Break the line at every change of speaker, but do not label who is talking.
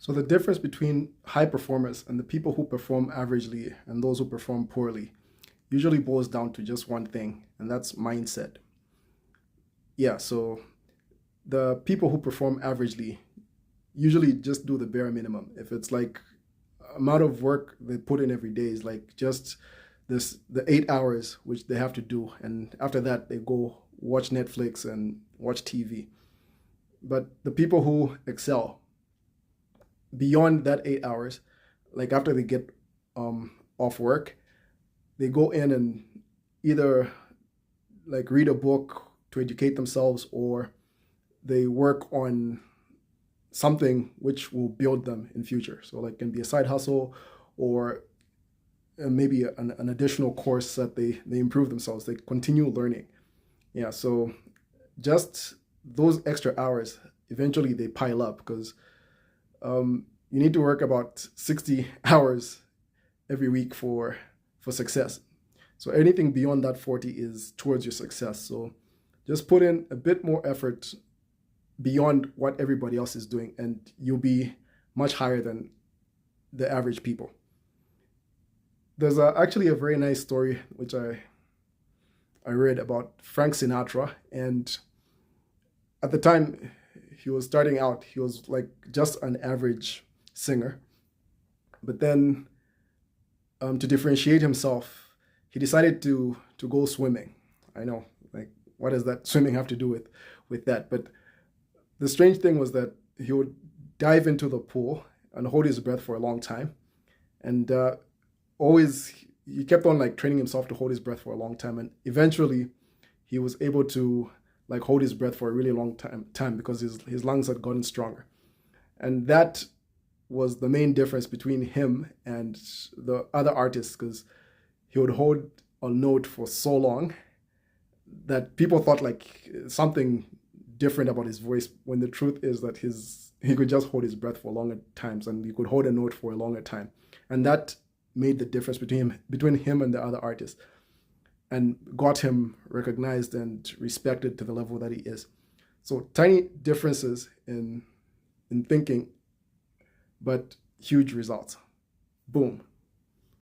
So the difference between high performers and the people who perform averagely and those who perform poorly usually boils down to just one thing, and that's mindset. Yeah, so the people who perform averagely usually just do the bare minimum. If it's like amount of work they put in every day is like just the 8 hours which they have to do, and after that they go watch Netflix and watch TV. But the people who excel beyond that 8 hours, like after they get off work, they go in and either like read a book to educate themselves, or they work on something which will build them in future. So like can be a side hustle, or maybe an additional course that they improve themselves. They continue learning. Yeah. So just those extra hours eventually they pile up because you need to work about 60 hours every week for success. So anything beyond that 40 is towards your success. So just put in a bit more effort beyond what everybody else is doing, and you'll be much higher than the average people. There's actually a very nice story which I read about Frank Sinatra, and at the time he was starting out, he was like just an average singer, but then to differentiate himself, he decided to go swimming. I know, like, what does that swimming have to do with that? But the strange thing was that he would dive into the pool and hold his breath for a long time, and always he kept on like training himself to hold his breath for a long time, and eventually he was able to like hold his breath for a really long time because his lungs had gotten stronger. And that was the main difference between him and the other artists, because he would hold a note for so long that people thought like something different about his voice, when the truth is that he could just hold his breath for longer times, and he could hold a note for a longer time. And that made the difference between him and the other artists, and got him recognized and respected to the level that he is. So tiny differences in thinking, but huge results. Boom.